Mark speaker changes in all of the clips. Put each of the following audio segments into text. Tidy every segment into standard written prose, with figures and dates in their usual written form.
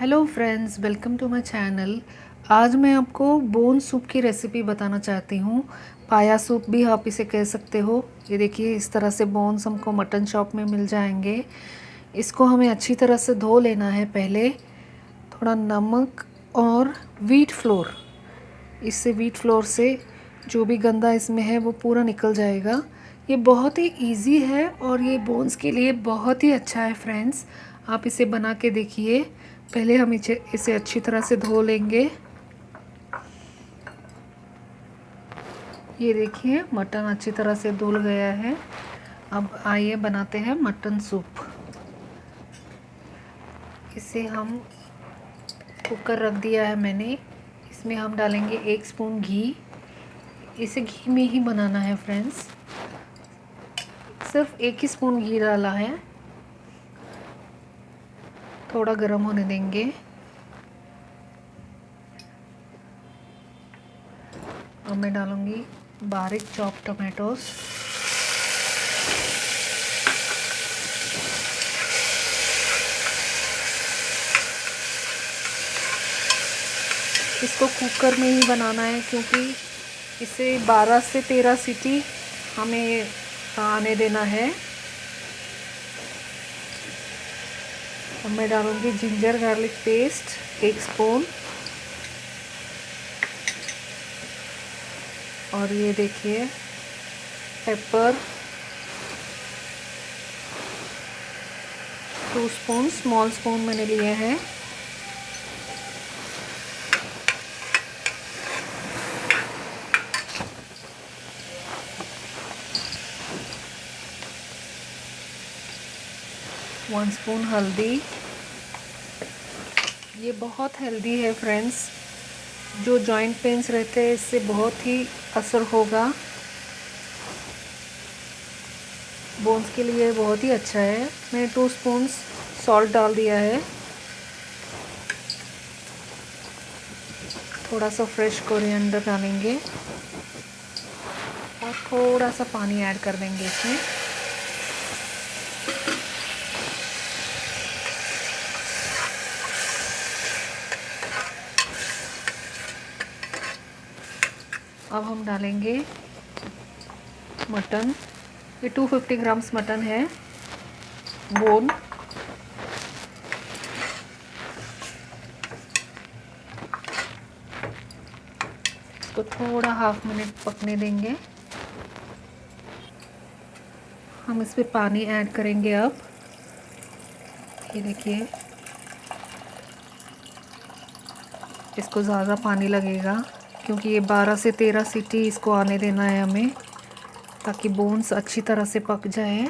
Speaker 1: Hello friends, welcome to my channel. आज मैं आपको बोन सूप की रेसिपी बताना चाहती हूँ। पाया सूप भी आप इसे कह सकते हो। ये देखिए, इस तरह से बोन्स हमको मटन शॉप में मिल जाएंगे। इसको हमें अच्छी तरह से धो लेना है। पहले थोड़ा नमक और व्हीट फ्लोर, इससे व्हीट फ्लोर से जो भी गंदा इसमें है वो पूरा निकल जाएगा। ये बहुत ही इजी है और ये बोन्स के लिए बहुत ही अच्छा है फ्रेंड्स। आप इसे बना के देखिए। पहले हम इसे अच्छी तरह से धो लेंगे। ये देखिए, मटन अच्छी तरह से धुल गया है। अब आइए बनाते हैं मटन सूप। इसे हम कुकर रख दिया है मैंने। इसमें हम डालेंगे 1 स्पून घी। इसे घी में ही बनाना है फ्रेंड्स। सिर्फ 1 ही स्पून घी डाला है। थोड़ा गर्म होने देंगे। अब मैं डालूंगी बारीक चॉप टमाटोस। इसको कुकर में ही बनाना है क्योंकि इसे 12 से 13 सीटी हमें आने देना है। अब मैं डालूंगी जिंजर गार्लिक पेस्ट 1 स्पून। और ये देखिए, पेपर 2 स्पून, स्मॉल स्पून मैंने लिए हैं। वन स्पून हल्दी। ये बहुत हेल्दी है फ्रेंड्स। जो जॉइंट पेन्स रहते हैं इससे बहुत ही असर होगा। बोन्स के लिए बहुत ही अच्छा है। मैंने 2 स्पून सॉल्ट डाल दिया है। थोड़ा सा फ्रेश कोरिएंडर डालेंगे और थोड़ा सा पानी ऐड कर देंगे इसमें। अब हम डालेंगे मटन। ये 250 ग्राम्स मटन है, बोन। इसको थोड़ा हाफ मिनट पकने देंगे। हम इस पे पानी ऐड करेंगे अब। ये देखिए, इसको ज़्यादा पानी लगेगा क्योंकि ये 12 से 13 सीटी इसको आने देना है हमें, ताकि बोन्स अच्छी तरह से पक जाए।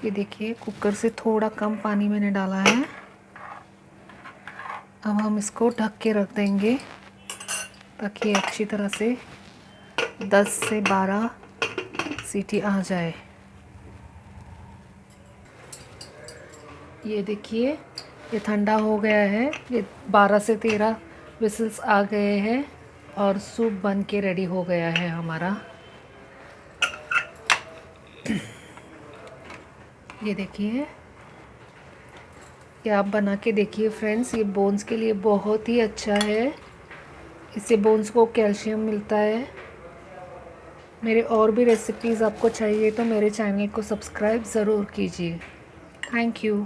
Speaker 1: ये देखिए, कुकर से थोड़ा कम पानी मैंने डाला है। अब हम इसको ढक के रख देंगे ताकि ये अच्छी तरह से 10 से 12 सीटी आ जाए। ये देखिए, ये ठंडा हो गया है। ये 12 से 13 विसल्स आ गए हैं और सूप बन के रेडी हो गया है हमारा। ये देखिए, ये आप बना के देखिए फ्रेंड्स। ये बोन्स के लिए बहुत ही अच्छा है। इससे बोन्स को कैल्शियम मिलता है। मेरे और भी रेसिपीज़ आपको चाहिए तो मेरे चैनल को सब्सक्राइब ज़रूर कीजिए। Thank you.